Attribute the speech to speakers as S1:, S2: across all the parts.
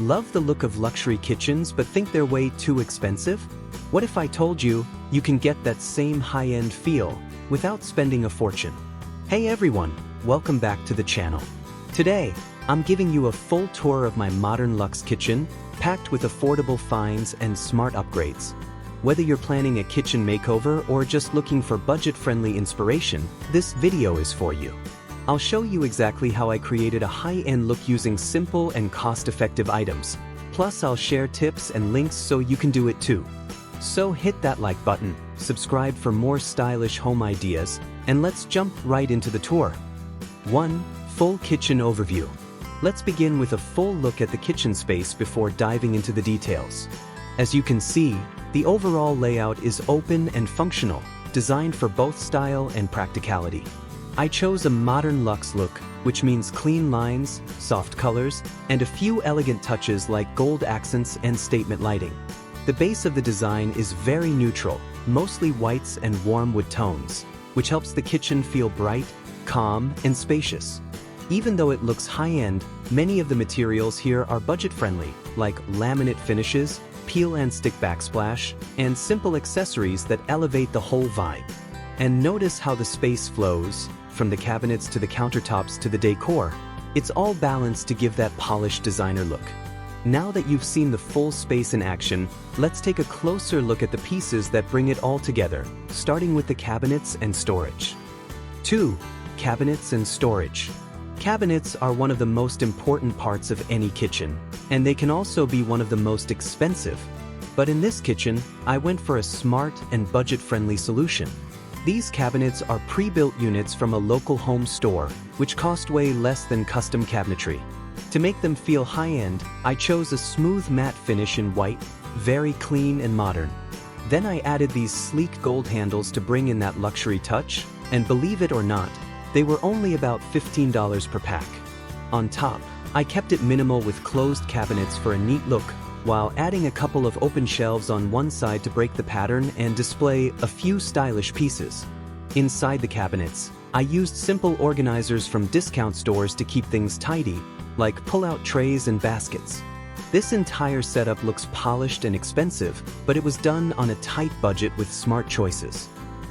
S1: Love the look of luxury kitchens but think they're way too expensive? What if I told you you can get that same high-end feel without spending a fortune? Hey everyone, welcome back to the channel. Today, I'm giving you a full tour of my modern luxe kitchen, packed with affordable finds and smart upgrades. Whether you're planning a kitchen makeover or just looking for budget-friendly inspiration, this video is for you. I'll show you exactly how I created a high-end look using simple and cost-effective items. Plus, I'll share tips and links so you can do it too. So hit that like button, subscribe for more stylish home ideas, and let's jump right into the tour. 1. Full kitchen overview. Let's begin with a full look at the kitchen space before diving into the details. As you can see, the overall layout is open and functional, designed for both style and practicality. I chose a modern luxe look, which means clean lines, soft colors, and a few elegant touches like gold accents and statement lighting. The base of the design is very neutral, mostly whites and warm wood tones, which helps the kitchen feel bright, calm, and spacious. Even though it looks high-end, many of the materials here are budget-friendly, like laminate finishes, peel and stick backsplash, and simple accessories that elevate the whole vibe. And notice how the space flows, from the cabinets to the countertops to the decor. It's all balanced to give that polished designer look. Now that you've seen the full space in action, let's take a closer look at the pieces that bring it all together, starting with the cabinets and storage. 2. Cabinets and storage. Cabinets are one of the most important parts of any kitchen, and they can also be one of the most expensive. But in this kitchen, I went for a smart and budget-friendly solution. These cabinets are pre-built units from a local home store, which cost way less than custom cabinetry. To make them feel high-end, I chose a smooth matte finish in white, very clean and modern. Then I added these sleek gold handles to bring in that luxury touch, and believe it or not, they were only about $15 per pack. On top, I kept it minimal with closed cabinets for a neat look, while adding a couple of open shelves on one side to break the pattern and display a few stylish pieces. Inside the cabinets, I used simple organizers from discount stores to keep things tidy, like pull-out trays and baskets. This entire setup looks polished and expensive, but it was done on a tight budget with smart choices.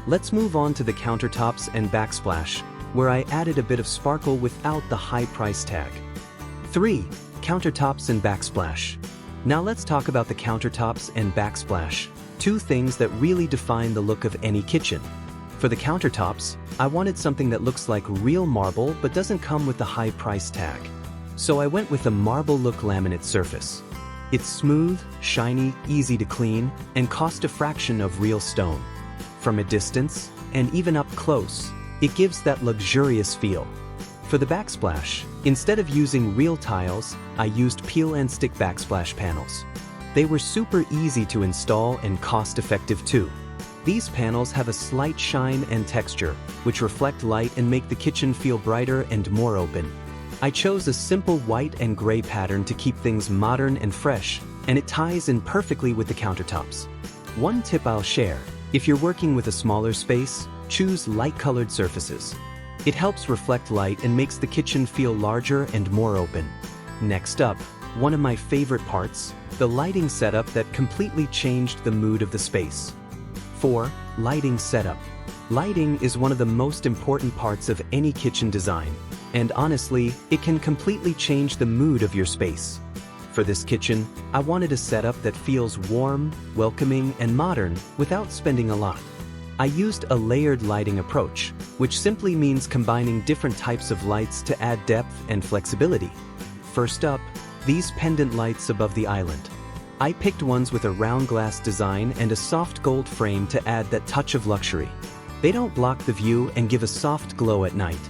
S1: Let's move on to the countertops and backsplash, where I added a bit of sparkle without the high price tag. 3. Countertops and backsplash. Now let's talk about the countertops and backsplash, two things that really define the look of any kitchen. For the countertops, I wanted something that looks like real marble but doesn't come with the high price tag. So I went with a marble look laminate surface. It's smooth, shiny, easy to clean, and cost a fraction of real stone. From a distance, and even up close, it gives that luxurious feel. For the backsplash, instead of using real tiles, I used peel and stick backsplash panels. They were super easy to install and cost-effective too. These panels have a slight shine and texture, which reflect light and make the kitchen feel brighter and more open. I chose a simple white and gray pattern to keep things modern and fresh, and it ties in perfectly with the countertops. One tip I'll share: if you're working with a smaller space, choose light-colored surfaces. It helps reflect light and makes the kitchen feel larger and more open. Next up, one of my favorite parts, the lighting setup that completely changed the mood of the space. 4. Lighting setup. Lighting is one of the most important parts of any kitchen design, and honestly, it can completely change the mood of your space. For this kitchen, I wanted a setup that feels warm, welcoming, and modern without spending a lot. I used a layered lighting approach, which simply means combining different types of lights to add depth and flexibility. First up, these pendant lights above the island. I picked ones with a round glass design and a soft gold frame to add that touch of luxury. They don't block the view and give a soft glow at night.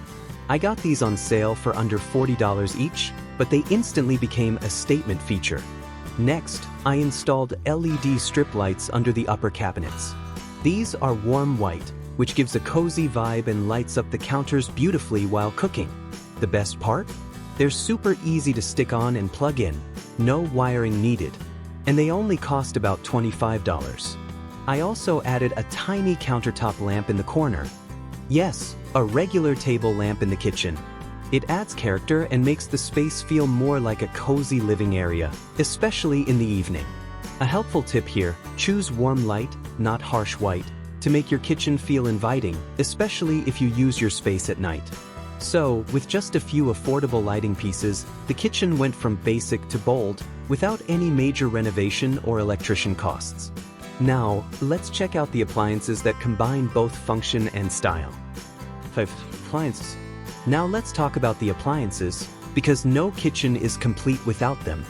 S1: I got these on sale for under $40 each, but they instantly became a statement feature. Next, I installed LED strip lights under the upper cabinets. These are warm white, which gives a cozy vibe and lights up the counters beautifully while cooking. The best part? They're super easy to stick on and plug in, no wiring needed, and they only cost about $25. I also added a tiny countertop lamp in the corner. Yes, a regular table lamp in the kitchen. It adds character and makes the space feel more like a cozy living area, especially in the evening. A helpful tip here, choose warm light, not harsh white, to make your kitchen feel inviting, especially if you use your space at night. So, with just a few affordable lighting pieces, the kitchen went from basic to bold, without any major renovation or electrician costs. Now, let's check out the appliances that combine both function and style. 5. Appliances. Now let's talk about the appliances, because no kitchen is complete without them.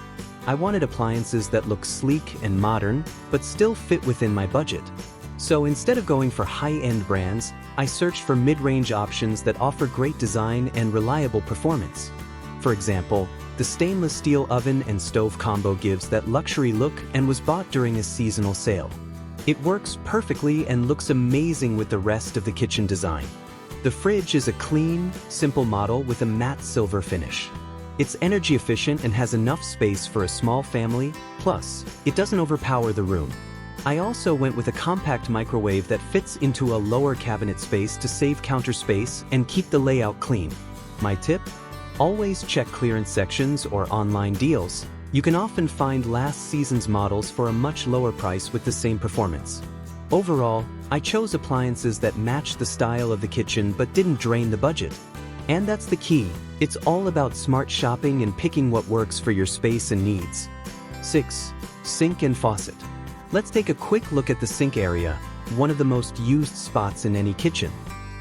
S1: I wanted appliances that look sleek and modern, but still fit within my budget. So instead of going for high-end brands, I searched for mid-range options that offer great design and reliable performance. For example, the stainless steel oven and stove combo gives that luxury look and was bought during a seasonal sale. It works perfectly and looks amazing with the rest of the kitchen design. The fridge is a clean, simple model with a matte silver finish. It's energy efficient and has enough space for a small family, plus, it doesn't overpower the room. I also went with a compact microwave that fits into a lower cabinet space to save counter space and keep the layout clean. My tip? Always check clearance sections or online deals. You can often find last season's models for a much lower price with the same performance. Overall, I chose appliances that match the style of the kitchen but didn't drain the budget. And that's the key. It's all about smart shopping and picking what works for your space and needs. 6. Sink and faucet. Let's take a quick look at the sink area, one of the most used spots in any kitchen.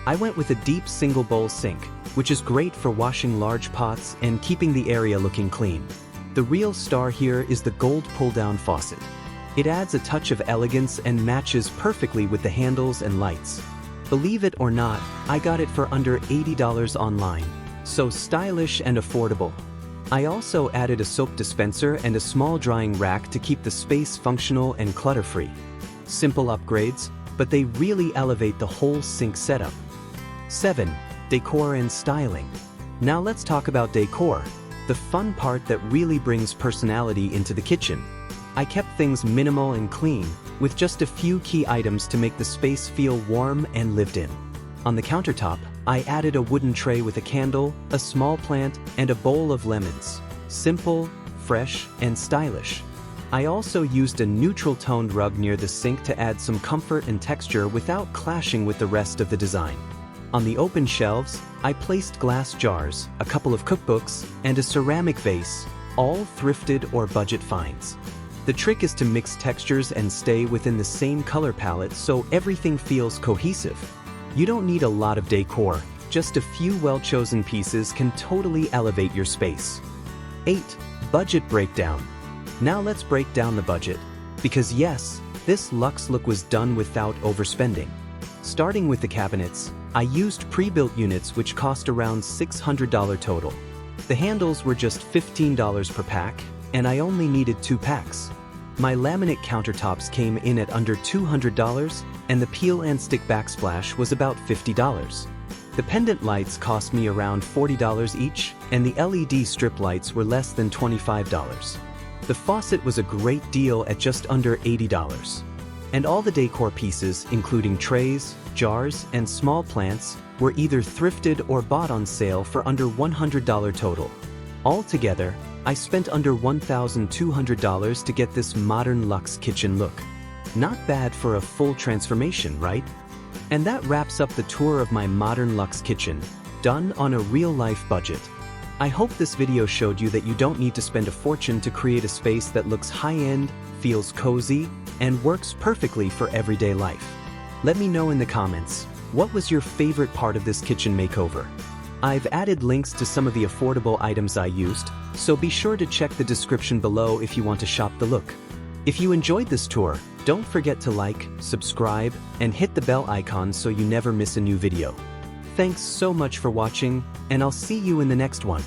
S1: I went with a deep single bowl sink, which is great for washing large pots and keeping the area looking clean. The real star here is the gold pull-down faucet. It adds a touch of elegance and matches perfectly with the handles and lights. Believe it or not, I got it for under $80 online, so stylish and affordable. I also added a soap dispenser and a small drying rack to keep the space functional and clutter-free. Simple upgrades, but they really elevate the whole sink setup. 7. Decor and styling. Now let's talk about decor, the fun part that really brings personality into the kitchen. I kept things minimal and clean, with just a few key items to make the space feel warm and lived in. On the countertop, I added a wooden tray with a candle, a small plant, and a bowl of lemons. Simple, fresh, and stylish. I also used a neutral-toned rug near the sink to add some comfort and texture without clashing with the rest of the design. On the open shelves, I placed glass jars, a couple of cookbooks, and a ceramic vase, all thrifted or budget finds. The trick is to mix textures and stay within the same color palette so everything feels cohesive. You don't need a lot of decor, just a few well-chosen pieces can totally elevate your space. 8. Budget breakdown. Now let's break down the budget, because yes, this luxe look was done without overspending. Starting with the cabinets, I used pre-built units which cost around $600 total. The handles were just $15 per pack, and I only needed 2 packs. My laminate countertops came in at under $200, and the peel and stick backsplash was about $50. The pendant lights cost me around $40 each, and the LED strip lights were less than $25. The faucet was a great deal at just under $80. And all the decor pieces, including trays, jars, and small plants, were either thrifted or bought on sale for under $100 total. Altogether, I spent under $1,200 to get this modern luxe kitchen look. Not bad for a full transformation, right? And that wraps up the tour of my modern luxe kitchen, done on a real-life budget. I hope this video showed you that you don't need to spend a fortune to create a space that looks high-end, feels cozy, and works perfectly for everyday life. Let me know in the comments, what was your favorite part of this kitchen makeover? I've added links to some of the affordable items I used, so be sure to check the description below if you want to shop the look. If you enjoyed this tour, don't forget to like, subscribe, and hit the bell icon so you never miss a new video. Thanks so much for watching, and I'll see you in the next one.